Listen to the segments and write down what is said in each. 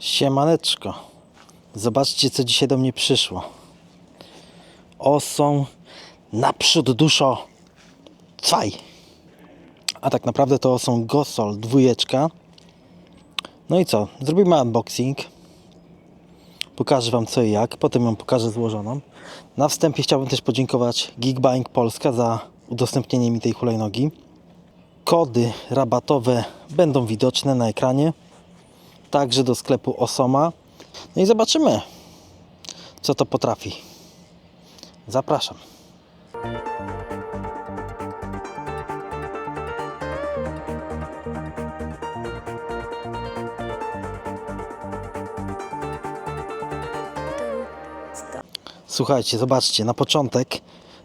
Siemaneczko. Zobaczcie, co dzisiaj do mnie przyszło. Osą naprzód duszo cwaj. A tak naprawdę to są Gosol 2. No i co? Zrobimy unboxing. Pokażę wam co i jak. Potem ją pokażę złożoną. Na wstępie chciałbym też podziękować Geekbuying Polska za udostępnienie mi tej hulajnogi. Kody rabatowe będą widoczne na ekranie. Także do sklepu Osoma. No i zobaczymy, co to potrafi. Zapraszam. Słuchajcie, zobaczcie, na początek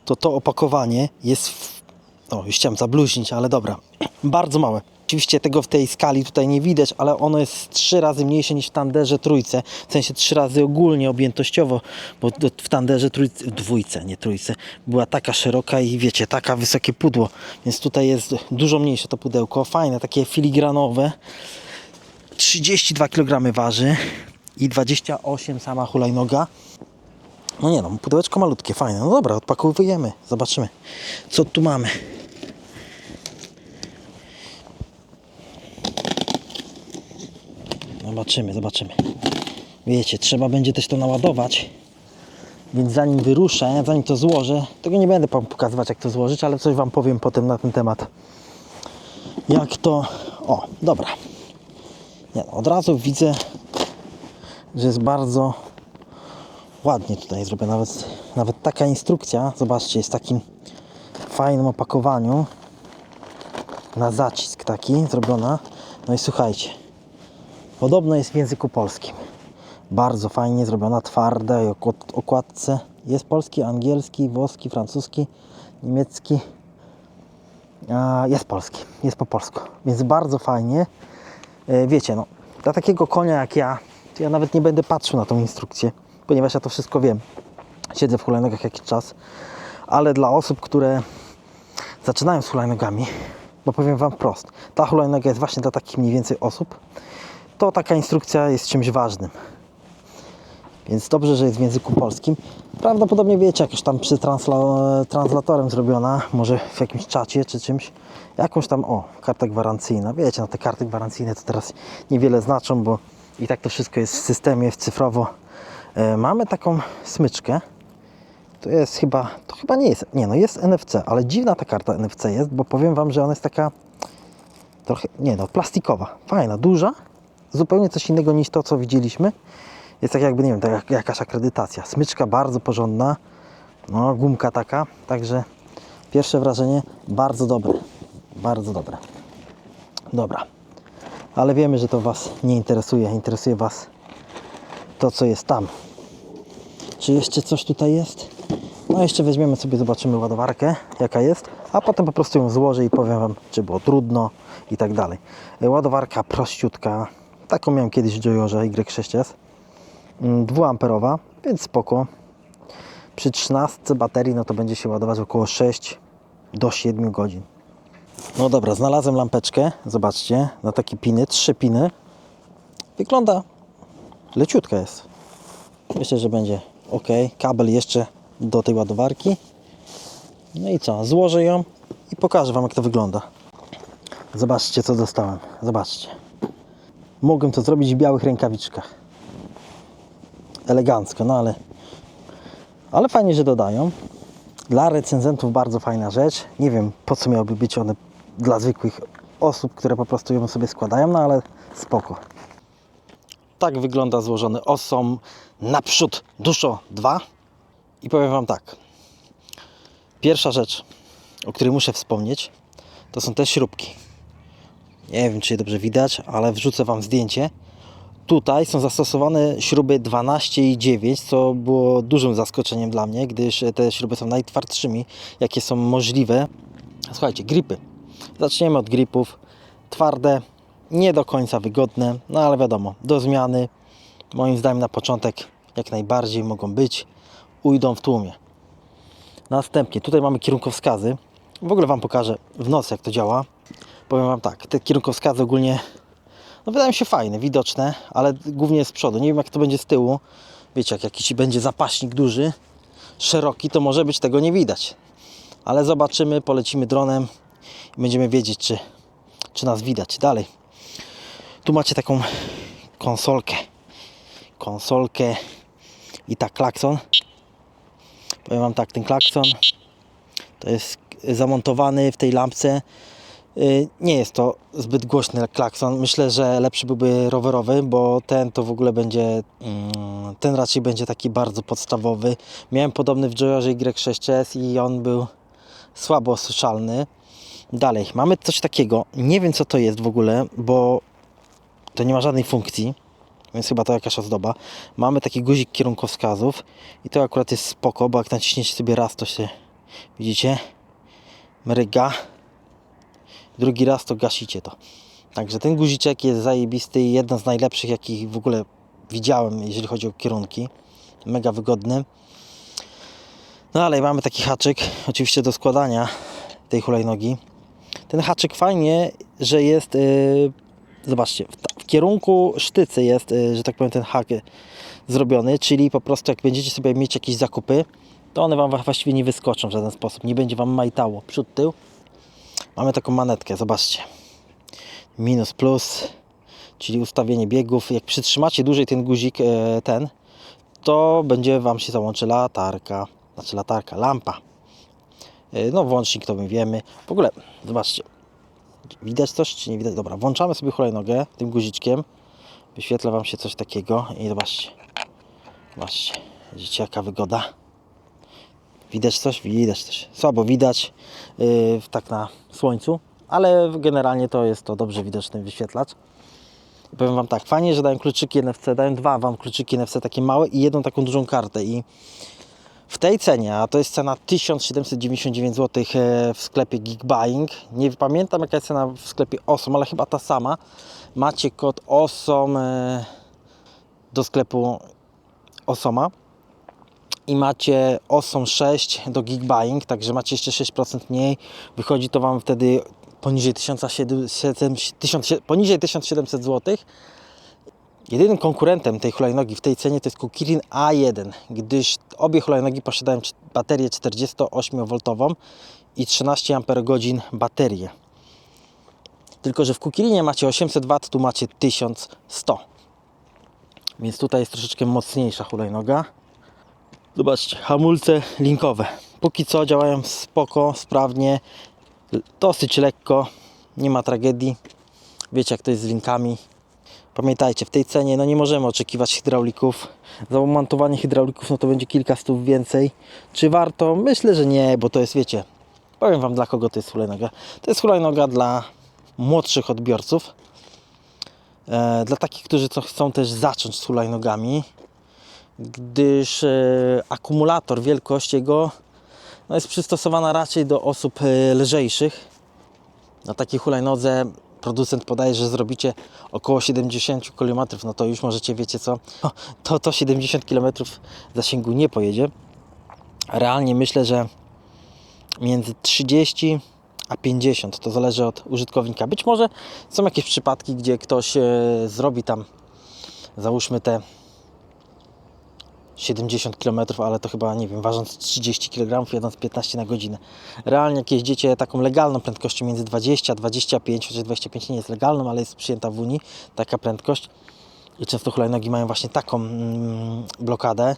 to opakowanie jest już chciałem zabluźnić, ale dobra, bardzo małe. Oczywiście tego w tej skali tutaj nie widać, ale ono jest 3 razy mniejsze niż w Thunderze trójce. W sensie 3 razy ogólnie objętościowo, bo w Thunderze dwójce, nie trójce, była taka szeroka i wiecie, taka wysokie pudło. Więc tutaj jest dużo mniejsze to pudełko. Fajne, takie filigranowe. 32 kg waży i 28 sama hulajnoga. No nie no, pudełeczko malutkie, fajne. No dobra, odpakowujemy, zobaczymy, co tu mamy. Zobaczymy. Wiecie, trzeba będzie też to naładować, więc zanim wyruszę, zanim to złożę, tego nie będę pokazywać jak to złożyć, ale coś wam powiem potem na ten temat. Jak to... O, dobra. Nie, od razu widzę, że jest bardzo ładnie tutaj zrobiona. Nawet taka instrukcja, zobaczcie, jest w takim fajnym opakowaniu. Na zacisk taki zrobiona. No i słuchajcie. Podobno jest w języku polskim. Bardzo fajnie zrobiona, twarda i okładce. Jest polski, angielski, włoski, francuski, niemiecki. Jest polski, jest po polsku. Więc bardzo fajnie. Wiecie, no, dla takiego konia jak ja, to ja nawet nie będę patrzył na tą instrukcję, ponieważ ja to wszystko wiem. Siedzę w hulajnogach jakiś czas. Ale dla osób, które zaczynają z hulajnogami, bo powiem wam wprost, ta hulajnoga jest właśnie dla takich mniej więcej osób, to taka instrukcja jest czymś ważnym. Więc dobrze, że jest w języku polskim. Prawdopodobnie wiecie, jakoś tam przy translatorem zrobiona, może w jakimś czacie czy czymś. Jakąś tam, karta gwarancyjna. Wiecie, no te karty gwarancyjne to teraz niewiele znaczą, bo i tak to wszystko jest w systemie, jest cyfrowo. Mamy taką smyczkę. To chyba nie jest, jest NFC, ale dziwna ta karta NFC jest, bo powiem wam, że ona jest taka trochę, plastikowa, fajna, duża. Zupełnie coś innego niż to, co widzieliśmy. Jest tak jakby, nie wiem, tak jakaś akredytacja. Smyczka bardzo porządna. No, gumka taka. Także pierwsze wrażenie bardzo dobre. Bardzo dobre. Dobra. Ale wiemy, że to was nie interesuje. Interesuje was to, co jest tam. Czy jeszcze coś tutaj jest? No jeszcze weźmiemy sobie, zobaczymy ładowarkę, jaka jest. A potem po prostu ją złożę i powiem wam, czy było trudno i tak dalej. Ładowarka prościutka. Taką miałem kiedyś w Joyorze Y6S. 2A, więc spoko. Przy 13 baterii, no to będzie się ładować około 6 do 7 godzin. No dobra, znalazłem lampeczkę. Zobaczcie, na takie piny, 3 piny. Wygląda leciutka jest. Myślę, że będzie ok. Kabel jeszcze do tej ładowarki. No i co? Złożę ją i pokażę wam, jak to wygląda. Zobaczcie, co dostałem. Zobaczcie. Mogłem to zrobić w białych rękawiczkach. Elegancko, no ale fajnie, że dodają. Dla recenzentów bardzo fajna rzecz. Nie wiem, po co miałyby być one dla zwykłych osób, które po prostu ją sobie składają, no ale spoko. Tak wygląda złożony Osom naprzód duszo 2. I powiem wam tak. Pierwsza rzecz, o której muszę wspomnieć, to są te śrubki. Nie wiem, czy je dobrze widać, ale wrzucę wam zdjęcie. Tutaj są zastosowane śruby 12 i 9, co było dużym zaskoczeniem dla mnie, gdyż te śruby są najtwardszymi, jakie są możliwe. Słuchajcie, gripy. Zaczniemy od gripów. Twarde, nie do końca wygodne, no ale wiadomo, do zmiany. Moim zdaniem na początek jak najbardziej mogą być. Ujdą w tłumie. Następnie tutaj mamy kierunkowskazy. W ogóle wam pokażę w nocy, jak to działa. Powiem wam tak, te kierunkowskazy ogólnie no wydają się fajne, widoczne, ale głównie z przodu. Nie wiem jak to będzie z tyłu. Wiecie, jak jakiś będzie zapaśnik duży, szeroki, to może być tego nie widać. Ale zobaczymy, polecimy dronem i będziemy wiedzieć, czy nas widać. Dalej. Tu macie taką konsolkę i tak klakson. Powiem Wam tak, ten klakson to jest zamontowany w tej lampce. Nie jest to zbyt głośny klakson. Myślę, że lepszy byłby rowerowy, bo ten to w ogóle będzie, ten raczej będzie taki bardzo podstawowy. Miałem podobny w Joyorze Y6S i on był słabo słyszalny. Dalej, mamy coś takiego, nie wiem co to jest w ogóle, bo to nie ma żadnej funkcji, więc chyba to jakaś ozdoba. Mamy taki guzik kierunkowskazów i to akurat jest spoko, bo jak naciśniecie sobie raz, to się, widzicie, mryga, drugi raz to gasicie to. Także ten guziczek jest zajebisty i jeden z najlepszych, jakich w ogóle widziałem, jeżeli chodzi o kierunki. Mega wygodny. No ale mamy taki haczyk, oczywiście do składania tej hulajnogi. Ten haczyk fajnie, że jest, zobaczcie, w kierunku sztycy jest, że tak powiem, ten hak zrobiony, czyli po prostu jak będziecie sobie mieć jakieś zakupy, to one Wam właściwie nie wyskoczą w żaden sposób, nie będzie Wam majtało przód, tył. Mamy taką manetkę, zobaczcie, minus, plus, czyli ustawienie biegów. Jak przytrzymacie dłużej ten guzik, to będzie Wam się załączy latarka, lampa. No włącznik to my wiemy. W ogóle, zobaczcie, widać coś czy nie widać? Dobra, włączamy sobie hulajnogę tym guziczkiem. Wyświetla Wam się coś takiego i zobaczcie. Zobaczcie, widzicie jaka wygoda. Widać coś? Widać coś. Słabo widać tak na słońcu, ale generalnie to jest to dobrze widoczny wyświetlacz. Powiem Wam tak, fajnie, że dają kluczyki NFC, dają dwa Wam kluczyki NFC takie małe i jedną taką dużą kartę i w tej cenie, a to jest cena 1799 zł w sklepie Geekbuying. Nie pamiętam jaka jest cena w sklepie Osom, ale chyba ta sama. Macie kod Osom do sklepu Osoma i macie Osom 6 do Geekbuying, także macie jeszcze 6% mniej. Wychodzi to Wam wtedy poniżej 1700 zł. Jedynym konkurentem tej hulajnogi w tej cenie to jest Kukirin A1, gdyż obie hulajnogi posiadają baterię 48V i 13 Ah baterię. Tylko że w Kukirinie macie 800W, tu macie 1100. Więc tutaj jest troszeczkę mocniejsza hulajnoga. Zobaczcie, hamulce linkowe. Póki co działają spoko, sprawnie, dosyć lekko, nie ma tragedii. Wiecie jak to jest z linkami. Pamiętajcie, w tej cenie no nie możemy oczekiwać hydraulików. Za montowanie hydraulików no to będzie kilka stów więcej. Czy warto? Myślę, że nie, bo to jest, wiecie, powiem Wam dla kogo to jest hulajnoga. To jest hulajnoga dla młodszych odbiorców. Dla takich, którzy chcą też zacząć z hulajnogami. Gdyż akumulator, wielkość jego no jest przystosowana raczej do osób lżejszych. Na takiej hulajnodze producent podaje, że zrobicie około 70 km, no to już możecie, wiecie co, to 70 km zasięgu nie pojedzie. Realnie myślę, że między 30 a 50, to zależy od użytkownika. Być może są jakieś przypadki, gdzie ktoś zrobi tam, załóżmy te 70 km, ale to chyba, nie wiem, ważąc 30 kg, jadąc 15 na godzinę. Realnie jak jeździcie taką legalną prędkością między 20 a 25, chociaż 25 nie jest legalną, ale jest przyjęta w Unii taka prędkość i często hulajnogi mają właśnie taką blokadę,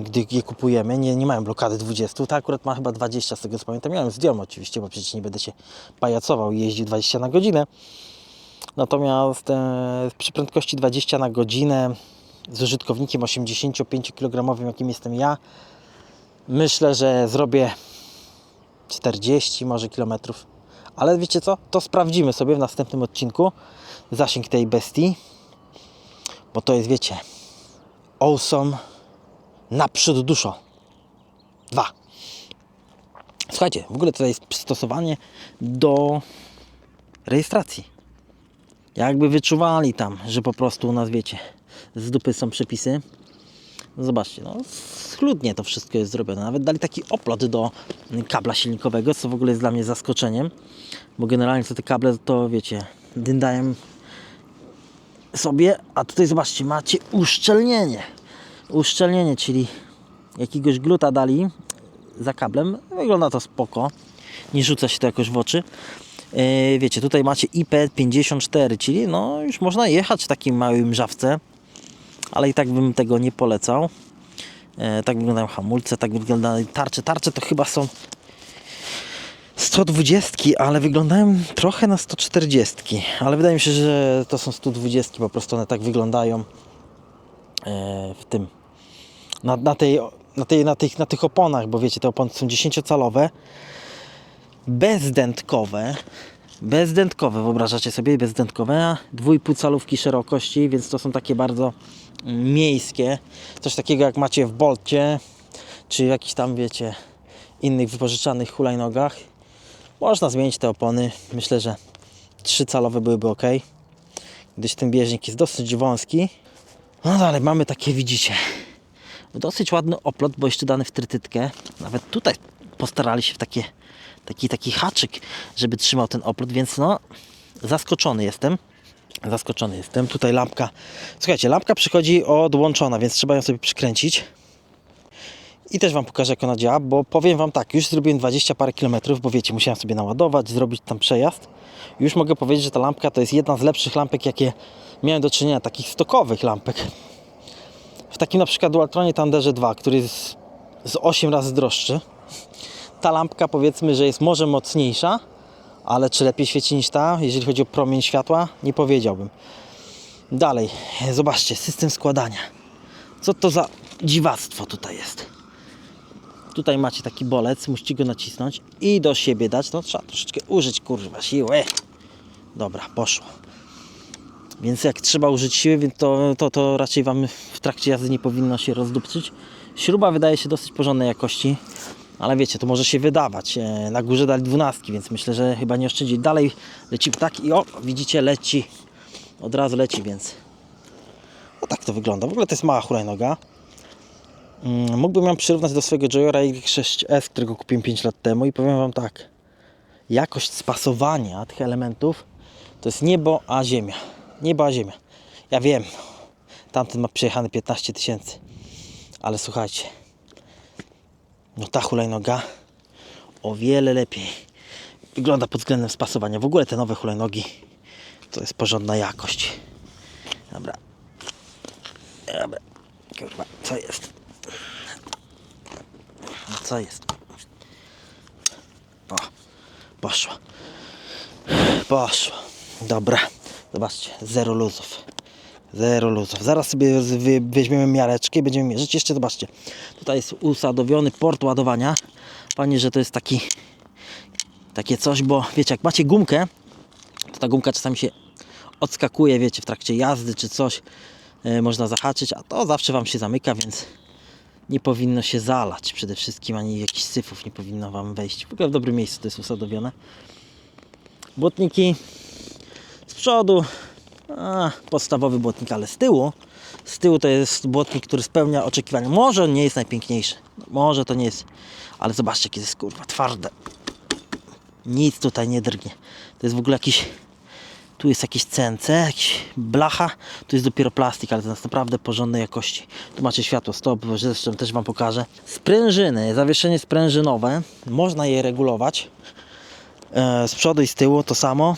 gdy je kupujemy, nie mają blokady 20, ta akurat ma chyba 20, z tego co pamiętam. Ja ją zdjąłem oczywiście, bo przecież nie będę się pajacował i jeździł 20 na godzinę. Natomiast przy prędkości 20 na godzinę z użytkownikiem 85 kg, jakim jestem ja, myślę, że zrobię 40 może kilometrów. Ale wiecie co? To sprawdzimy sobie w następnym odcinku zasięg tej bestii, bo to jest, wiecie, Awesome naprzód duszo 2. Słuchajcie, w ogóle tutaj jest przystosowanie do rejestracji. Jakby wyczuwali tam, że po prostu u nas, wiecie, z dupy są przepisy. No zobaczcie, no schludnie to wszystko jest zrobione. Nawet dali taki oplot do kabla silnikowego, co w ogóle jest dla mnie zaskoczeniem, bo generalnie co te kable to, wiecie, dyndają sobie, a tutaj zobaczcie, macie uszczelnienie. Uszczelnienie, czyli jakiegoś gluta dali za kablem. Wygląda to spoko. Nie rzuca się to jakoś w oczy. Wiecie, tutaj macie IP54, czyli no już można jechać w takim małym mrzawce, ale i tak bym tego nie polecał. Tak wyglądają hamulce, tak wyglądają tarcze. Tarcze to chyba są 120, ale wyglądają trochę na 140, ale wydaje mi się, że to są 120, po prostu one tak wyglądają w tym na tych oponach, bo wiecie, te opony są 10-calowe, bezdętkowe, wyobrażacie sobie, bezdętkowe, 2,5 calówki szerokości, więc to są takie bardzo miejskie, coś takiego jak macie w Bolcie, czy jakichś tam, wiecie, innych wypożyczanych hulajnogach. Można zmienić te opony, myślę, że 3-calowe byłyby ok, gdyż ten bieżnik jest dosyć wąski. No dalej mamy takie, widzicie, dosyć ładny oplot, bo jeszcze dany w trytytkę. Nawet tutaj postarali się w taki haczyk, żeby trzymał ten oplot, więc no zaskoczony jestem. Tutaj lampka, słuchajcie, lampka przychodzi odłączona, więc trzeba ją sobie przykręcić. I też Wam pokażę, jak ona działa, bo powiem Wam tak, już zrobiłem 20 parę kilometrów, bo wiecie, musiałem sobie naładować, zrobić tam przejazd. Już mogę powiedzieć, że ta lampka to jest jedna z lepszych lampek, jakie miałem do czynienia, takich stokowych lampek. W takim na przykład Dualtronie Thunderze 2, który jest z 8 razy droższy. Ta lampka, powiedzmy, że jest może mocniejsza, ale czy lepiej świeci niż ta, jeżeli chodzi o promień światła? Nie powiedziałbym. Dalej, zobaczcie, system składania. Co to za dziwactwo tutaj jest? Tutaj macie taki bolec, musicie go nacisnąć i do siebie dać. No trzeba troszeczkę użyć, kurwa, siły. Dobra, poszło. Więc jak trzeba użyć siły, więc to raczej Wam w trakcie jazdy nie powinno się rozdupcyć. Śruba wydaje się dosyć porządnej jakości, ale wiecie, to może się wydawać. Na górze dali 12, więc myślę, że chyba nie oszczędzi. Dalej leci tak i o, widzicie, leci. Od razu leci, więc no tak to wygląda. W ogóle to jest mała hulajnoga. Mógłbym ją przyrównać do swojego Joyora X6S, którego kupiłem 5 lat temu i powiem Wam tak. Jakość spasowania tych elementów to jest niebo a ziemia. Niebo a ziemia. Ja wiem, tamten ma przejechane 15 000, ale słuchajcie, no ta hulajnoga o wiele lepiej wygląda pod względem spasowania. W ogóle te nowe hulajnogi to jest porządna jakość. Dobra. Kurwa, co jest? No co jest? O, poszło. Dobra. Zobaczcie, zero luzów. Zaraz sobie weźmiemy miareczkę i będziemy mierzyć. Jeszcze zobaczcie. Tutaj jest usadowiony port ładowania. Fajnie, że to jest takie coś, bo wiecie, jak macie gumkę, to ta gumka czasami się odskakuje, wiecie, w trakcie jazdy czy coś. Można zahaczyć, a to zawsze Wam się zamyka, więc nie powinno się zalać przede wszystkim, ani jakichś syfów nie powinno Wam wejść. W ogóle w dobrym miejscu to jest usadowione. Błotniki z przodu, podstawowy błotnik, ale z tyłu to jest błotnik, który spełnia oczekiwania. Może on nie jest najpiękniejszy, może to nie jest, ale zobaczcie, jakie jest, kurwa, twarde. Nic tutaj nie drgnie. To jest w ogóle jakiś, tu jest jakieś CNC, jakiś blacha, tu jest dopiero plastik, ale to jest naprawdę porządnej jakości. Tu macie światło stop, zresztą też Wam pokażę. Sprężyny, zawieszenie sprężynowe, można je regulować. Z przodu i z tyłu to samo.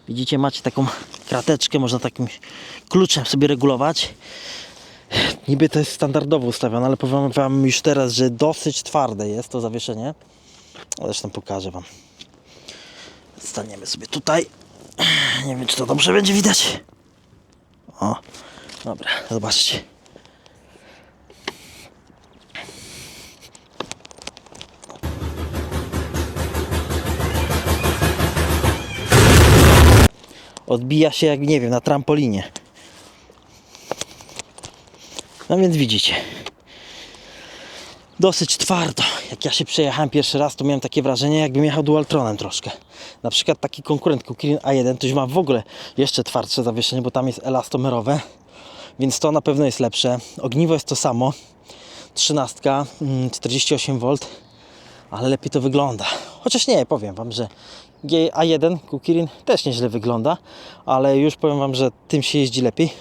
Widzicie, macie taką krateczkę, można takim kluczem sobie regulować. Niby to jest standardowo ustawione, ale powiem Wam już teraz, że dosyć twarde jest to zawieszenie. Zresztą pokażę Wam. Staniemy sobie tutaj. Nie wiem, czy to dobrze będzie widać. O, dobra, zobaczcie. Odbija się jak, nie wiem, na trampolinie. No więc widzicie. Dosyć twardo. Jak ja się przejechałem pierwszy raz, to miałem takie wrażenie, jakbym jechał Dualtronem troszkę. Na przykład taki konkurent Kirin A1 to już ma w ogóle jeszcze twardsze zawieszenie, bo tam jest elastomerowe. Więc to na pewno jest lepsze. Ogniwo jest to samo. 13, 48V. Ale lepiej to wygląda. Chociaż nie, powiem Wam, że A1 Kukirin też nieźle wygląda, ale już powiem Wam, że tym się jeździ lepiej.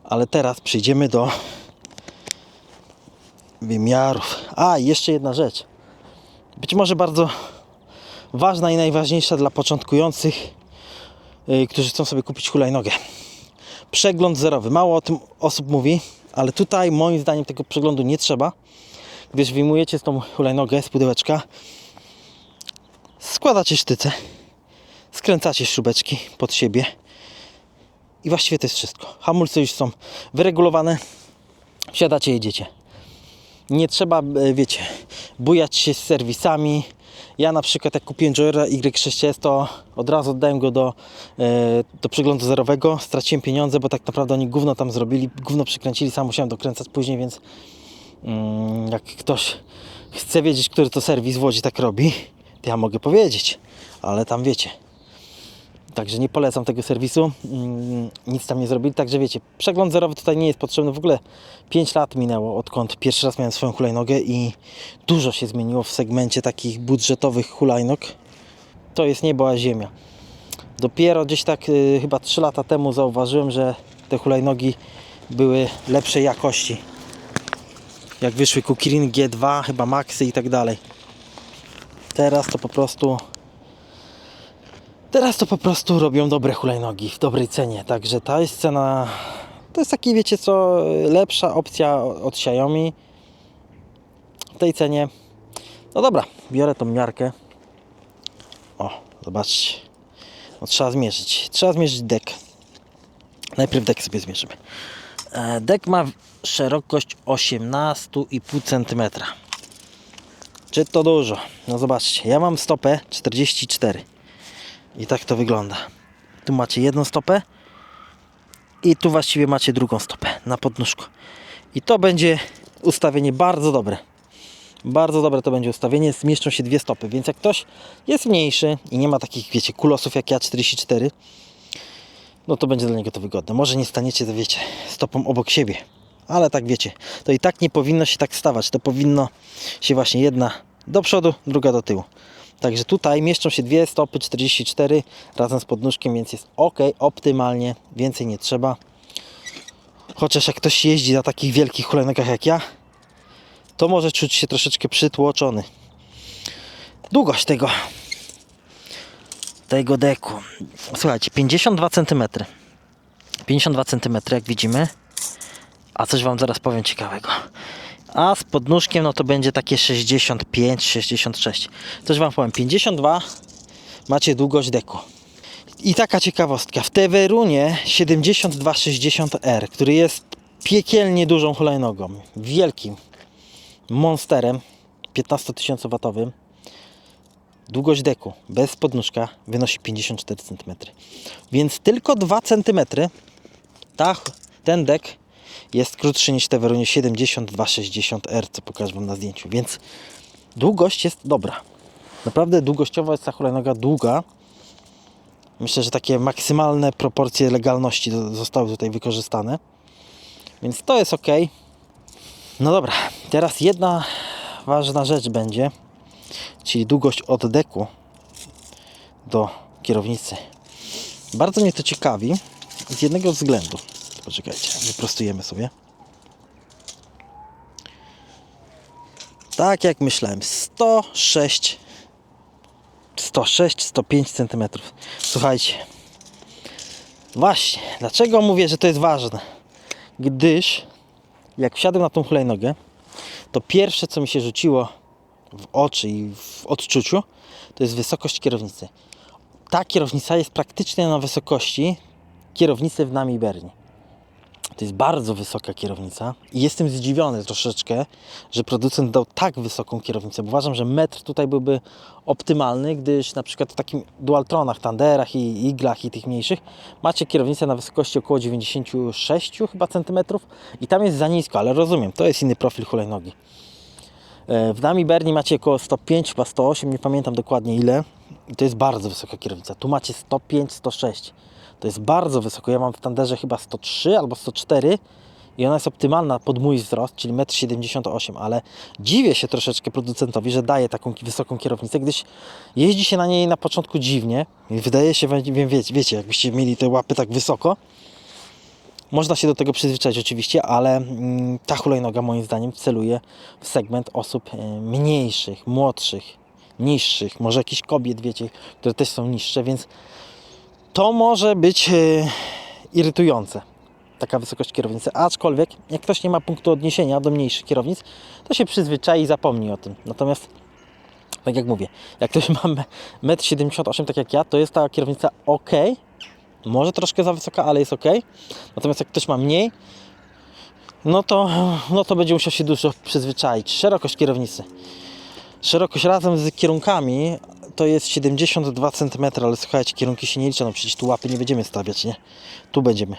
Ale teraz przejdziemy do wymiarów. A, jeszcze jedna rzecz. Być może bardzo ważna i najważniejsza dla początkujących, którzy chcą sobie kupić hulajnogę. Przegląd zerowy. Mało o tym osób mówi, ale tutaj moim zdaniem tego przeglądu nie trzeba, gdyż wyjmujecie tą hulajnogę z pudełeczka, składacie sztyce, skręcacie śrubeczki pod siebie i właściwie to jest wszystko. Hamulce już są wyregulowane, wsiadacie, jedziecie. Nie trzeba, wiecie, bujać się z serwisami. Ja na przykład jak kupiłem Joyera Y6S, to od razu oddałem go do przeglądu zerowego. Straciłem pieniądze, bo tak naprawdę oni gówno tam zrobili, gówno przykręcili, sam musiałem dokręcać później, więc jak ktoś chce wiedzieć, który to serwis w Łodzi tak robi, to ja mogę powiedzieć, ale tam wiecie. Także nie polecam tego serwisu, nic tam nie zrobili, także wiecie, przegląd zerowy tutaj nie jest potrzebny. W ogóle 5 lat minęło, odkąd pierwszy raz miałem swoją hulajnogę i dużo się zmieniło w segmencie takich budżetowych hulajnog. To jest niebo a ziemia. Dopiero gdzieś tak chyba 3 lata temu zauważyłem, że te hulajnogi były lepszej jakości. Jak wyszły Kukirin G2, chyba Maxy i tak dalej. Teraz to po prostu robią dobre hulajnogi w dobrej cenie. Także ta jest cena, to jest taki, wiecie co, lepsza opcja od Xiaomi w tej cenie. No dobra, biorę tą miarkę. O, zobaczcie. No, trzeba zmierzyć dek. Najpierw dek sobie zmierzymy. Dek ma szerokość 18,5 cm. Czy to dużo? No zobaczcie, ja mam stopę 44. I tak to wygląda. Tu macie jedną stopę i tu właściwie macie drugą stopę na podnóżku. I to będzie ustawienie bardzo dobre. Bardzo dobre to będzie ustawienie. Zmieszczą się dwie stopy, więc jak ktoś jest mniejszy i nie ma takich, wiecie, kulosów jak ja 44, no to będzie dla niego to wygodne. Może nie staniecie, to wiecie, stopą obok siebie, ale tak wiecie, to i tak nie powinno się tak stawać. To powinno się właśnie jedna do przodu, druga do tyłu. Także tutaj mieszczą się dwie stopy 44 razem z podnóżkiem, więc jest ok, optymalnie, więcej nie trzeba. Chociaż jak ktoś jeździ na takich wielkich hulajnogach jak ja, to może czuć się troszeczkę przytłoczony. Długość tego deku, słuchajcie, 52 cm. 52 cm jak widzimy, a coś Wam zaraz powiem ciekawego. A z podnóżkiem no to będzie takie 65-66. Coś Wam powiem, 52 macie długość deku. I taka ciekawostka, w Teverunie 7260R, który jest piekielnie dużą hulajnogą, wielkim monsterem 15-tysiącowatowym, długość deku bez podnóżka wynosi 54 cm. Więc tylko 2 cm ten dek jest krótszy niż w Teverunie 7260R, co pokażę Wam na zdjęciu. Więc długość jest dobra. Naprawdę długościowo jest ta hulajnoga długa. Myślę, że takie maksymalne proporcje legalności zostały tutaj wykorzystane. Więc to jest ok. No dobra, teraz jedna ważna rzecz będzie, czyli długość od deku do kierownicy. Bardzo mnie to ciekawi z jednego względu. Poczekajcie, wyprostujemy sobie. Tak jak myślałem, 105 cm. Słuchajcie, właśnie, dlaczego mówię, że to jest ważne? Gdyż jak wsiadłem na tą hulajnogę, to pierwsze co mi się rzuciło w oczy i w odczuciu, to jest wysokość kierownicy. Ta kierownica jest praktycznie na wysokości kierownicy w Nami Berni. To jest bardzo wysoka kierownica i jestem zdziwiony troszeczkę, że producent dał tak wysoką kierownicę, bo uważam, że metr tutaj byłby optymalny, gdyż na przykład w takim Dualtronach, Thunderach i Iglach i tych mniejszych macie kierownicę na wysokości około 96 chyba centymetrów i tam jest za nisko, ale rozumiem, to jest inny profil hulajnogi. W Nami Berni macie około 105, chyba 108, nie pamiętam dokładnie ile i to jest bardzo wysoka kierownica. Tu macie 105, 106. To jest bardzo wysoko. Ja mam w Thunderze chyba 103 albo 104 i ona jest optymalna pod mój wzrost, czyli 1,78 m, ale dziwię się troszeczkę producentowi, że daje taką wysoką kierownicę, gdyż jeździ się na niej na początku dziwnie i wydaje się, wiecie, jakbyście mieli te łapy tak wysoko, można się do tego przyzwyczaić oczywiście, ale ta hulajnoga moim zdaniem celuje w segment osób mniejszych, młodszych, niższych, może jakichś kobiet, wiecie, które też są niższe, więc to może być irytujące, taka wysokość kierownicy, aczkolwiek jak ktoś nie ma punktu odniesienia do mniejszych kierownic, to się przyzwyczai i zapomni o tym. Natomiast, tak jak mówię, jak ktoś ma 1,78 m tak jak ja, to jest ta kierownica ok, może troszkę za wysoka, ale jest ok. Natomiast jak ktoś ma mniej, no to będzie musiał się dużo przyzwyczaić. Szerokość kierownicy. Szerokość razem z kierunkami to jest 72 cm, ale słuchajcie, kierunki się nie liczą, no przecież tu łapy nie będziemy stawiać, nie? Tu będziemy.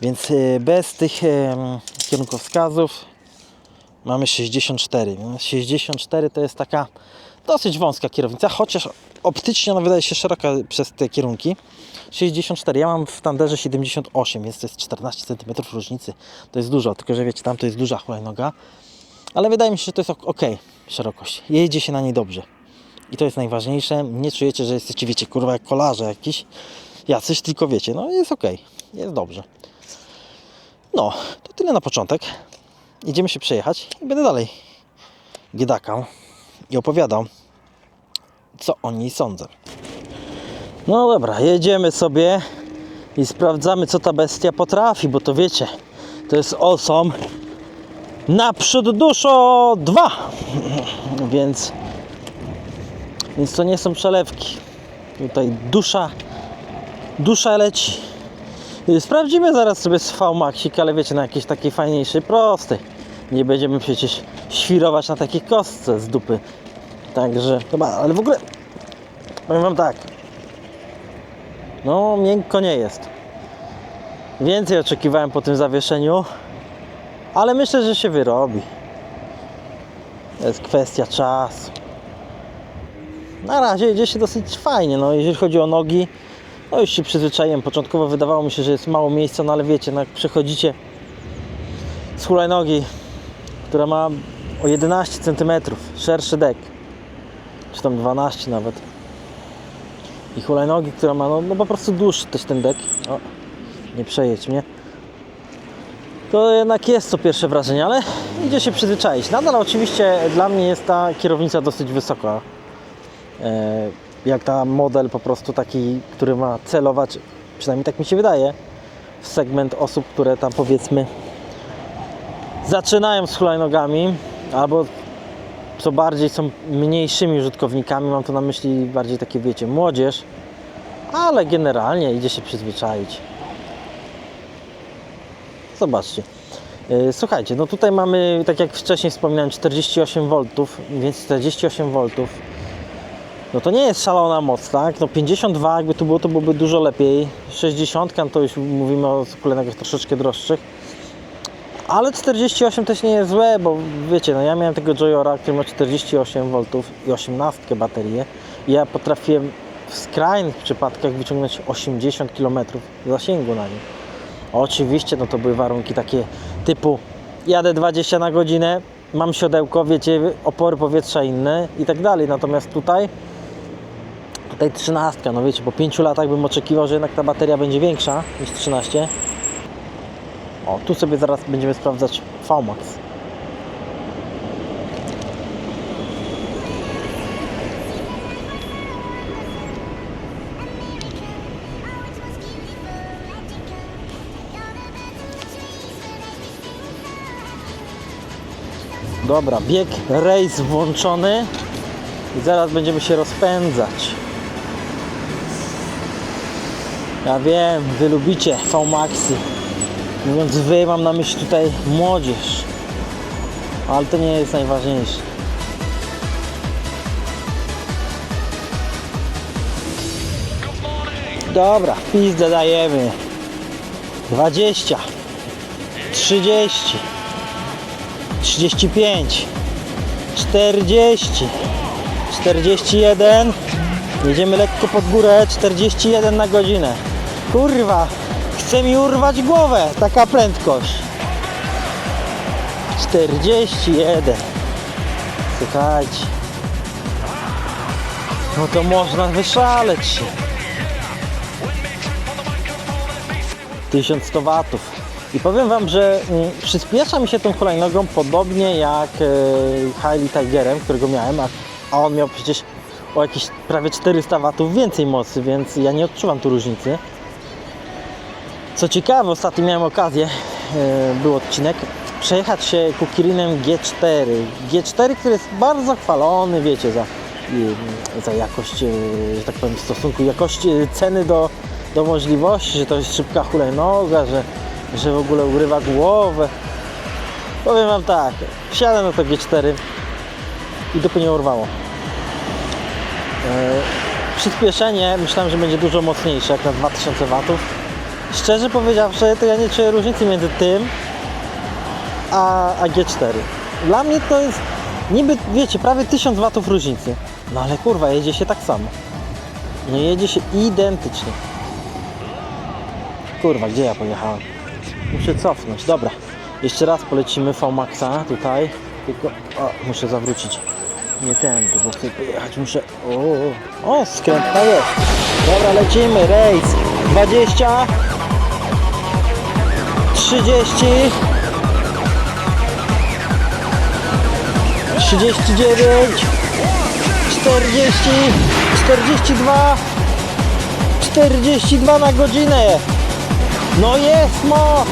Więc bez tych kierunkowskazów mamy 64. 64 to jest taka dosyć wąska kierownica, chociaż optycznie ona wydaje się szeroka przez te kierunki. 64, ja mam w Thunderze 78, więc to jest 14 cm różnicy. To jest dużo, tylko że wiecie, tam to jest duża hulajnoga. Ale wydaje mi się, że to jest ok szerokość. Jedzie się na niej dobrze. I to jest najważniejsze. Nie czujecie, że jesteście, wiecie, kurwa, jak kolarze jakiś. Jacyś, tylko wiecie, no jest ok. Jest dobrze. No, to tyle na początek. Idziemy się przejechać i będę dalej giedakał i opowiadał, co o niej sądzę. No dobra, jedziemy sobie i sprawdzamy, co ta bestia potrafi, bo to wiecie, to jest Awesome Naprzód Duszo 2, więc to nie są przelewki. Tutaj dusza leci. Sprawdzimy zaraz sobie z V-Maxik, ale wiecie, na jakiejś takiej fajniejszej, prostej. Nie będziemy przecież świrować na takiej kostce z dupy. Także, chyba, ale w ogóle powiem wam tak, no miękko nie jest. Więcej oczekiwałem po tym zawieszeniu, ale myślę, że się wyrobi. To jest kwestia czasu. Na razie jedzie się dosyć fajnie, no jeżeli chodzi o nogi, no już się przyzwyczaiłem. Początkowo wydawało mi się, że jest mało miejsca, no ale wiecie, no jak przechodzicie z hulajnogi, która ma o 11 cm szerszy dek, czy tam 12 nawet, i hulajnogi, która ma no po prostu dłuższy też ten dek, o, nie przejedź mnie, to jednak jest to pierwsze wrażenie, ale idzie się przyzwyczaić. Nadal oczywiście dla mnie jest ta kierownica dosyć wysoka, jak ta model po prostu taki, który ma celować, przynajmniej tak mi się wydaje, w segment osób, które tam powiedzmy zaczynają z hulajnogami, albo co bardziej są mniejszymi użytkownikami, mam tu na myśli bardziej takie, wiecie, młodzież, ale generalnie idzie się przyzwyczaić. Zobaczcie. Słuchajcie, no tutaj mamy, tak jak wcześniej wspominałem, 48 V, więc 48 V no to nie jest szalona moc, tak? No 52 jakby tu było, to byłoby dużo lepiej. 60 to już mówimy o hulajnogach troszeczkę droższych. Ale 48 też nie jest złe, bo wiecie, no ja miałem tego Joyora, który ma 48 V i 18 baterię. I ja potrafiłem w skrajnych przypadkach wyciągnąć 80 km zasięgu na nim. Oczywiście, no to były warunki takie typu jadę 20 na godzinę, mam siodełko, wiecie, opory powietrza inne i tak dalej. Natomiast tutaj 13, no wiecie, po 5 latach bym oczekiwał, że jednak ta bateria będzie większa niż 13. O, tu sobie zaraz będziemy sprawdzać V-Max. Dobra, bieg race włączony i zaraz będziemy się rozpędzać. Ja wiem, wy lubicie V-Maxy. Mówiąc wy, mam na myśli tutaj młodzież, ale to nie jest najważniejsze. Dobra, pizdę dajemy. 20, 30, 35, 40, 41. Jedziemy lekko pod górę, 41 na godzinę. Kurwa, chce mi urwać głowę taka prędkość. 41. Słuchajcie. No to można wyszaleć się. 1100 watów. I powiem wam, że przyspiesza mi się tą hulajnogą podobnie jak Harley Tigerem, którego miałem, a on miał przecież o jakieś prawie 400 watów więcej mocy, więc ja nie odczuwam tu różnicy. Co ciekawe, ostatnio miałem okazję, był odcinek, przejechać się Kukirinem G4. G4, który jest bardzo chwalony, wiecie, za jakość, że tak powiem, w stosunku jakości ceny do możliwości, że to jest szybka hulajnoga, że w ogóle urywa głowę. Powiem wam tak, wsiadłem na to G4 i dupy nie urwało. Przyspieszenie myślałem, że będzie dużo mocniejsze, jak na 2000 watów. Szczerze powiedziawszy, to ja nie czuję różnicy między tym a G4. Dla mnie to jest niby, wiecie, prawie 1000 watów różnicy. No ale kurwa, jedzie się tak samo. No jedzie się identycznie. Kurwa, gdzie ja pojechałem? Muszę cofnąć, dobra. Jeszcze raz polecimy V-Maxa tutaj. Tylko, muszę zawrócić. Nie tędy, bo chcę pojechać, muszę... O, skrętna jest. Dobra, lecimy, rejs. 20 30 39 40 42 42 na godzinę. No jest moc.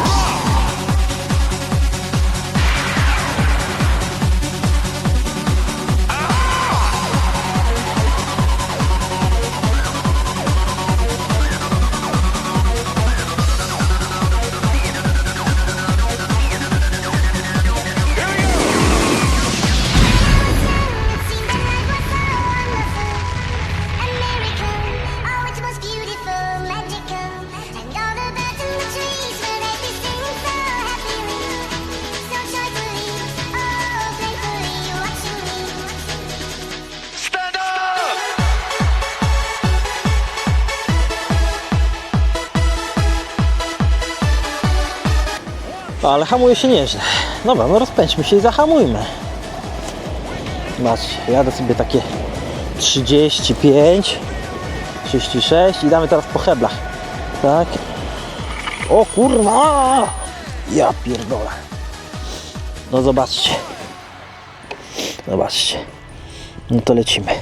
Ale hamuje się nieźle. Dobra, no rozpędźmy się i zahamujmy. Zobaczcie, jadę sobie takie 35, 36 i damy teraz po heblach. Tak. O kurwa! Ja pierdolę. No zobaczcie. Zobaczcie. No to lecimy.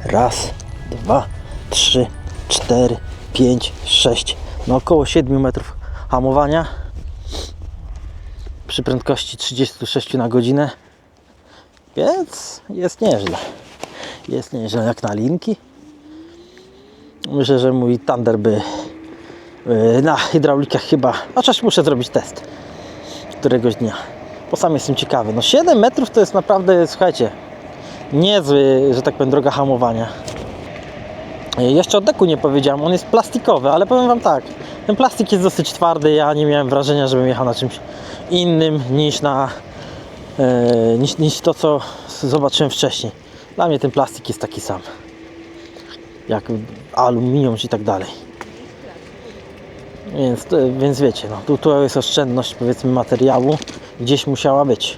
Raz, 2, 3, 4, 5, 6. No około 7 metrów hamowania. Przy prędkości 36 na godzinę, więc jest nieźle. Jest nieźle jak na linki. Myślę, że mój Thunder by na hydraulikach chyba, chociaż muszę zrobić test któregoś dnia, bo sam jestem ciekawy. No 7 metrów to jest naprawdę, słuchajcie, niezły, że tak powiem, droga hamowania. Jeszcze o deku nie powiedziałem, on jest plastikowy, ale powiem wam tak, ten plastik jest dosyć twardy, ja nie miałem wrażenia, żebym jechał na czymś innym niż to, co zobaczyłem wcześniej. Dla mnie ten plastik jest taki sam, jak aluminium i tak dalej. Więc wiecie, no, tu jest oszczędność, powiedzmy, materiału, gdzieś musiała być.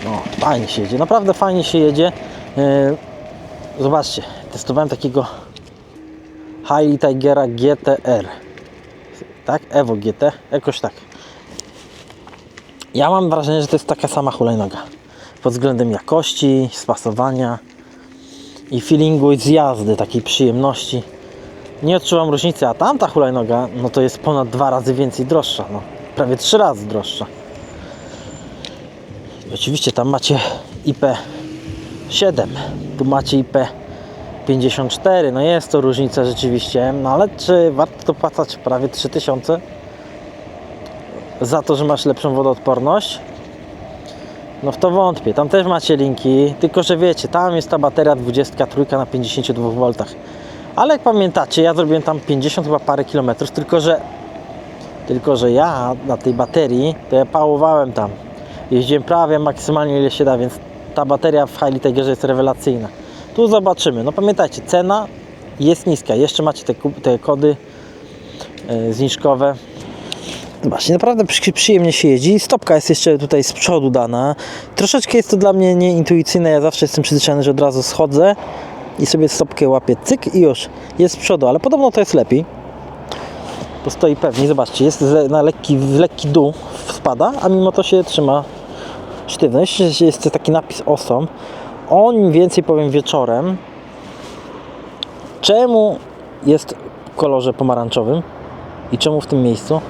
No, fajnie się jedzie, naprawdę fajnie się jedzie. Zobaczcie, testowałem takiego Harley Tigera GTR, tak? Evo GT, jakoś tak. Ja mam wrażenie, że to jest taka sama hulajnoga pod względem jakości, spasowania i feelingu z jazdy, takiej przyjemności. Nie odczuwam różnicy, a tamta hulajnoga, no to jest ponad 2 razy więcej droższa, no, prawie 3 razy droższa. Oczywiście tam macie IP7, tu macie IP54, no jest to różnica rzeczywiście, no ale czy warto to płacać prawie 3000 za to, że masz lepszą wodoodporność? No w to wątpię, tam też macie linki, tylko że wiecie, tam jest ta bateria 23 na 52 V. Ale jak pamiętacie, ja zrobiłem tam 50 chyba parę kilometrów, tylko że ja na tej baterii, to ja pałowałem tam. Jeździłem prawie maksymalnie ile się da, więc ta bateria w Harley Tigerze jest rewelacyjna. Tu zobaczymy, no pamiętajcie, cena jest niska, jeszcze macie te kody zniżkowe. Zobaczcie, naprawdę przyjemnie się jeździ. Stopka jest jeszcze tutaj z przodu dana. Troszeczkę jest to dla mnie nieintuicyjne. Ja zawsze jestem przyzwyczajony, że od razu schodzę i sobie stopkę łapię, cyk i już jest z przodu, ale podobno to jest lepiej. Bo stoi pewnie, zobaczcie, jest na lekki dół spada, a mimo to się trzyma sztywno. Jeszcze jest taki napis Awesome. O nim więcej powiem wieczorem. Czemu jest w kolorze pomarańczowym i czemu w tym miejscu?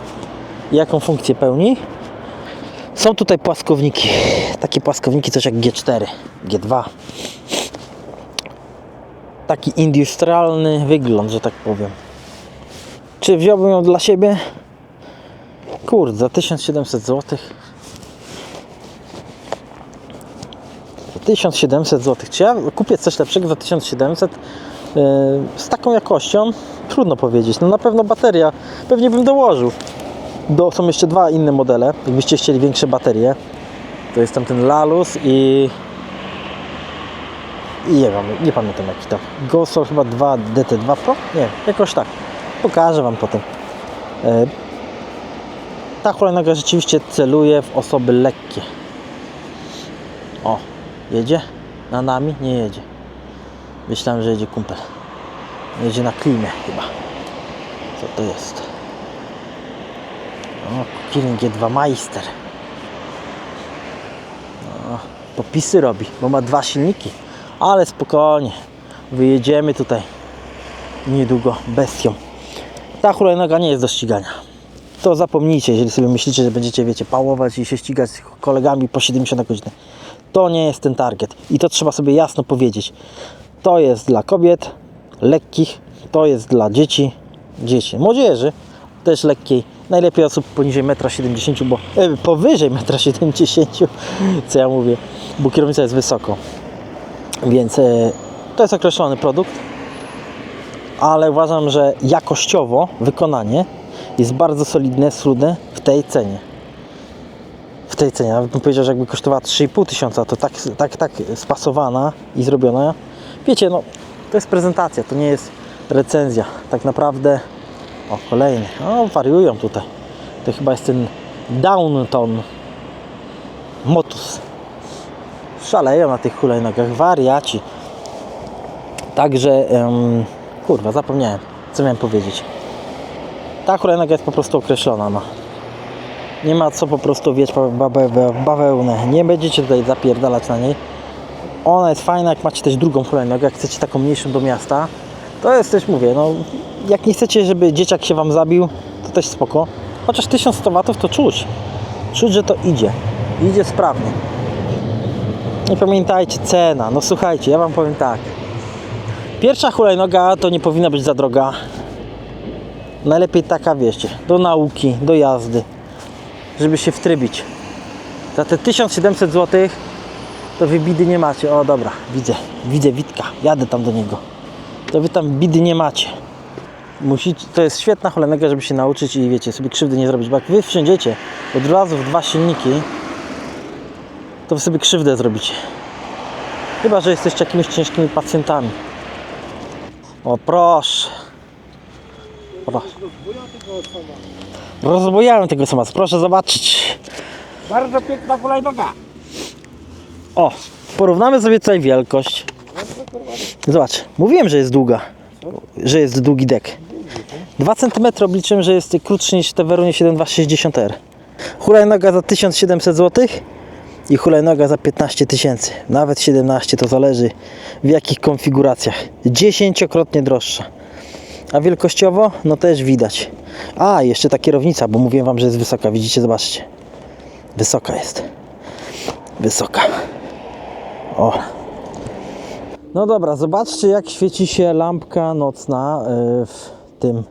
Jaką funkcję pełni? Są tutaj płaskowniki. Takie płaskowniki coś jak G4, G2. Taki industrialny wygląd, że tak powiem. Czy wziąłbym ją dla siebie? Kurde, za 1700 zł. Za 1700 zł. Czy ja kupię coś lepszego za 1700? Z taką jakością? Trudno powiedzieć. No na pewno bateria. Pewnie bym dołożył. Są jeszcze dwa inne modele. Jakbyście chcieli większe baterie. To jest tam ten Lalus i nie pamiętam jaki tam. Gosol chyba 2 DT2 Pro? Nie, jakoś tak. Pokażę wam potem. Ta hulajnoga rzeczywiście celuje w osoby lekkie. O, jedzie? Na nami? Nie jedzie. Myślałem, że jedzie kumpel. Jedzie na klimę chyba. Co to jest? O, Kirin G2 Meister. No, popisy robi, bo ma dwa silniki. Ale spokojnie. Wyjedziemy tutaj niedługo bestią. Ta hulajnoga nie jest do ścigania. To zapomnijcie, jeżeli sobie myślicie, że będziecie, wiecie, pałować i się ścigać z kolegami po 70 na godzinę. To nie jest ten target. I to trzeba sobie jasno powiedzieć. To jest dla kobiet lekkich, to jest dla dzieci, młodzieży też lekkiej. Najlepiej osób poniżej 1,70 m, bo powyżej 1,70 m, co ja mówię, bo kierownica jest wysoko. Więc to jest określony produkt, ale uważam, że jakościowo wykonanie jest bardzo solidne, schludne w tej cenie. Nawet bym powiedział, że jakby kosztowała 3,5 tysiąca, to tak spasowana i zrobiona. Wiecie, no to jest prezentacja, to nie jest recenzja. Tak naprawdę, o kolejny, o wariują tutaj. To chyba jest ten Downton Motus. Szaleją na tych hulajnogach, wariaci. Także, kurwa, zapomniałem, co miałem powiedzieć. Ta hulajnoga jest po prostu określona, no. Nie ma co po prostu wieć bawełnę. Nie będziecie tutaj zapierdalać na niej. Ona jest fajna, jak macie też drugą hulajnogę, jak chcecie taką mniejszą do miasta. To jest też, mówię, no, jak nie chcecie, żeby dzieciak się wam zabił, to też spoko. Chociaż 1100 W to czuć, że to idzie sprawnie. I pamiętajcie, cena, no słuchajcie, ja wam powiem tak. Pierwsza hulajnoga to nie powinna być za droga. Najlepiej taka, wiecie, do nauki, do jazdy, żeby się wtrybić. Za te 1700 zł to wy bidy nie macie. O dobra, widzę Witka, jadę tam do niego. To wy tam bidy nie macie. To jest świetna hulajnoga, żeby się nauczyć i wiecie, sobie krzywdy nie zrobić, bo jak wy wsiądziecie od razu w dwa silniki, to wy sobie krzywdę zrobicie. Chyba że jesteście jakimiś ciężkimi pacjentami. O proszę. Rozbujałem tego samasa, proszę zobaczyć. Bardzo piękna hulajnoga. O, porównamy sobie tutaj wielkość. Zobacz, mówiłem, że jest długa. Że jest długi dek. 2 cm obliczyłem, że jest krótszy niż te Verunie 7260R. Hulajnoga za 1700 zł i hulajnoga za 15 tysięcy. Nawet 17, to zależy w jakich konfiguracjach. 10-krotnie droższa. A wielkościowo? No też widać. A, jeszcze ta kierownica, bo mówiłem wam, że jest wysoka. Widzicie? Zobaczcie. Wysoka jest. Wysoka. O. No dobra, zobaczcie jak świeci się lampka nocna w tym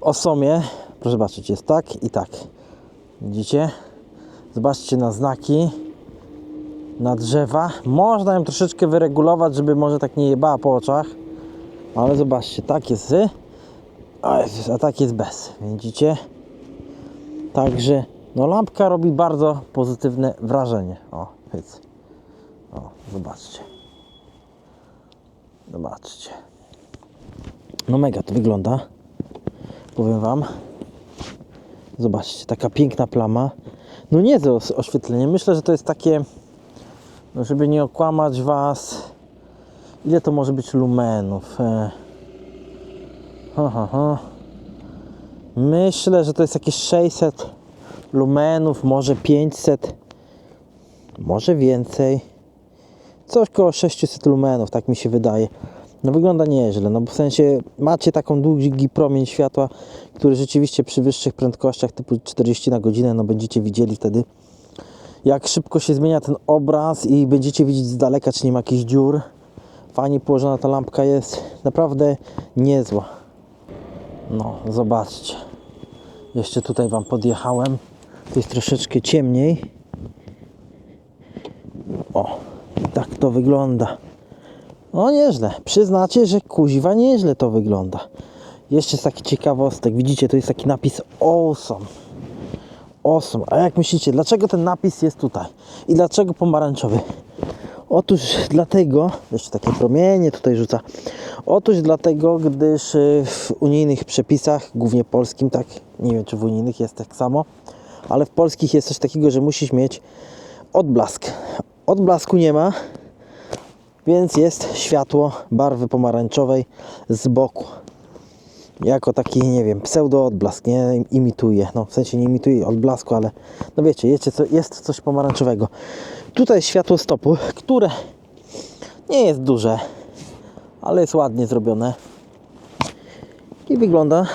osomie. Proszę zobaczyć, jest tak i tak. Widzicie? Zobaczcie na znaki, na drzewa. Można ją troszeczkę wyregulować, żeby może tak nie jebała po oczach. Ale zobaczcie, tak jest z, a tak jest bez. Widzicie? Także no lampka robi bardzo pozytywne wrażenie. O, hyc. O, zobaczcie. Zobaczcie. No mega to wygląda. Powiem wam. Zobaczcie, taka piękna plama. No niezłe oświetlenie. Myślę, że to jest takie, no żeby nie okłamać Was, ile to może być lumenów? Myślę, że to jest jakieś 600 lumenów, może 500, może więcej. Coś koło 600 lumenów, tak mi się wydaje. No wygląda nieźle, no bo w sensie macie taką długi promień światła, który rzeczywiście przy wyższych prędkościach typu 40 na godzinę, no będziecie widzieli wtedy, jak szybko się zmienia ten obraz i będziecie widzieć z daleka, czy nie ma jakichś dziur. Fajnie położona ta lampka jest, naprawdę niezła. No, zobaczcie. Jeszcze tutaj Wam podjechałem. Tu jest troszeczkę ciemniej. O, tak to wygląda. No nieźle. Przyznacie, że kuźwa nieźle to wygląda. Jeszcze z takich ciekawostek. Widzicie, tu jest taki napis Awesome. Awesome. A jak myślicie, dlaczego ten napis jest tutaj? I dlaczego pomarańczowy? Otóż dlatego, jeszcze takie promienie tutaj rzuca. Otóż dlatego, gdyż w unijnych przepisach, głównie polskim, tak, nie wiem czy w unijnych jest tak samo, ale w polskich jest coś takiego, że musisz mieć odblask. Odblasku nie ma, więc jest światło barwy pomarańczowej z boku. Jako taki, nie wiem, pseudo odblask, nie imituje, no w sensie nie imituje odblasku, ale no wiecie, jest coś pomarańczowego. Tutaj jest światło stopu, które nie jest duże, ale jest ładnie zrobione i wygląda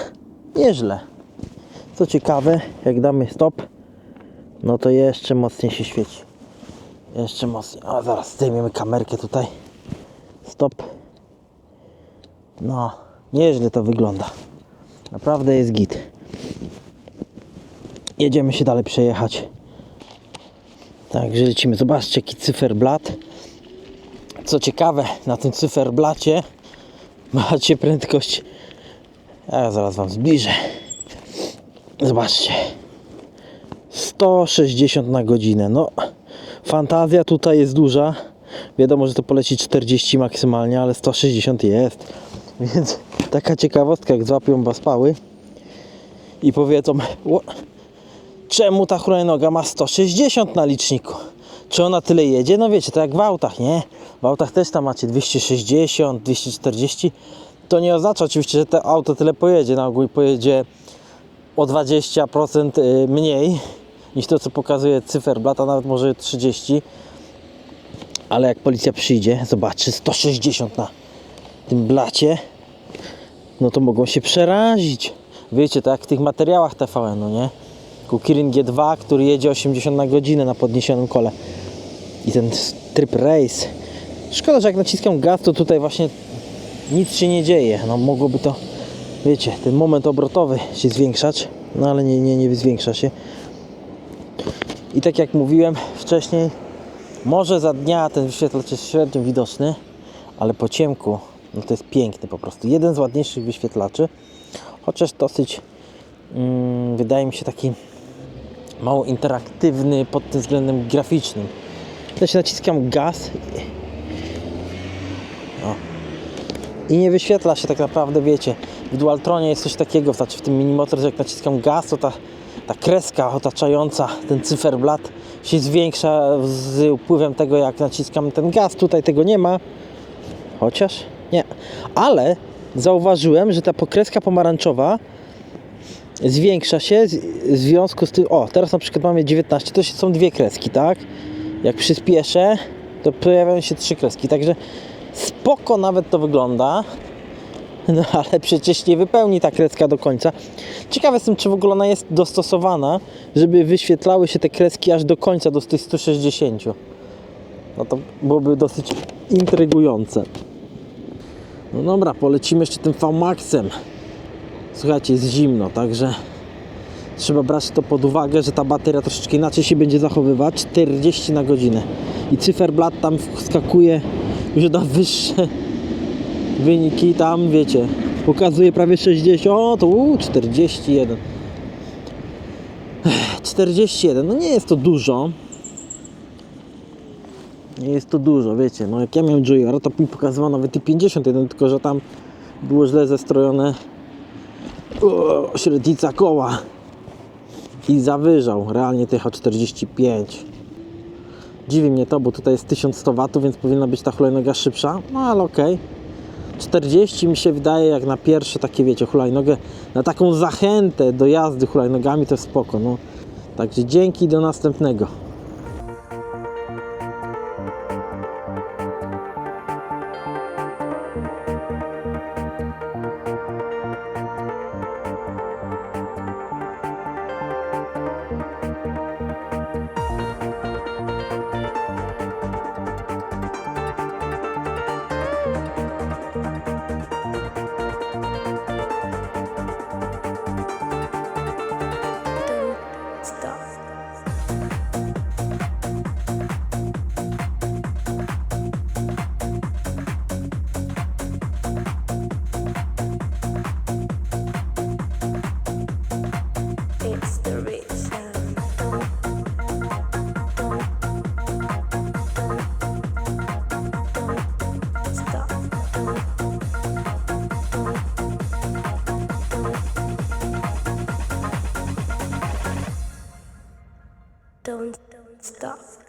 nieźle. Co ciekawe, jak damy stop, no to jeszcze mocniej się świeci. Jeszcze mocniej. A zaraz zdejmiemy kamerkę tutaj. Stop. No, nieźle to wygląda. Naprawdę jest git. Jedziemy się dalej przejechać. Także lecimy. Zobaczcie, jaki cyferblat. Co ciekawe, na tym cyferblacie macie prędkość. Ja zaraz Wam zbliżę. Zobaczcie. 160 na godzinę. No, fantazja tutaj jest duża. Wiadomo, że to poleci 40 maksymalnie, ale 160 jest. Więc taka ciekawostka, jak złapią Was pały i powiedzą, czemu ta hulajnoga ma 160 na liczniku? Czy ona tyle jedzie? No wiecie, to jak w autach, nie? W autach też tam macie 260, 240. To nie oznacza oczywiście, że to auto tyle pojedzie. Na ogół pojedzie o 20% mniej niż to, co pokazuje cyferblat, a nawet może 30. Ale jak policja przyjdzie, zobaczy 160 na tym blacie, no to mogą się przerazić. Wiecie, to jak w tych materiałach TVN, no nie? Kirin G2, który jedzie 80 na godzinę na podniesionym kole. I ten tryb race. Szkoda, że jak naciskam gaz, to tutaj właśnie nic się nie dzieje. No mogłoby to, wiecie, ten moment obrotowy się zwiększać, no ale nie zwiększa się. I tak jak mówiłem wcześniej, może za dnia ten wyświetlacz jest średnio widoczny, ale po ciemku, no to jest piękny po prostu. Jeden z ładniejszych wyświetlaczy, chociaż dosyć, wydaje mi się taki mało interaktywny pod tym względem graficznym. Też naciskam gaz i nie wyświetla się tak naprawdę, wiecie, w Dualtronie jest coś takiego, znaczy w tym Minimotor, że jak naciskam gaz, to ta kreska otaczająca ten cyferblat się zwiększa z upływem tego, jak naciskam ten gaz. Tutaj tego nie ma, chociaż nie, ale zauważyłem, że ta kreska pomarańczowa zwiększa się w związku z tym, o teraz na przykład mamy 19, to są dwie kreski, tak? Jak przyspieszę, to pojawiają się 3 kreski, także spoko nawet to wygląda. No ale przecież nie wypełni ta kreska do końca. Ciekawe jestem, czy w ogóle ona jest dostosowana, żeby wyświetlały się te kreski aż do końca, do tych 160. No to byłoby dosyć intrygujące. No dobra, polecimy jeszcze tym VMAX-em. Słuchajcie, jest zimno, także trzeba brać to pod uwagę, że ta bateria troszeczkę inaczej się będzie zachowywać. 40 na godzinę. I cyferblat tam wskakuje już na wyższe wyniki, tam wiecie, pokazuje prawie 60, to 41. 41, no nie jest to dużo. Nie jest to dużo, wiecie, no jak ja miałem Juniora, to mi pokazywał nawet i 51, tylko że tam było źle zestrojone średnica koła. I zawyżał, realnie to jechał 45. Dziwi mnie to, bo tutaj jest 1100 W, więc powinna być ta hulajnoga szybsza, no ale okej. 40 mi się wydaje jak na pierwsze takie, wiecie, hulajnogę, na taką zachętę do jazdy hulajnogami to spoko, no. Także dzięki, do następnego. It's the rich sound. Stop. Don't stop.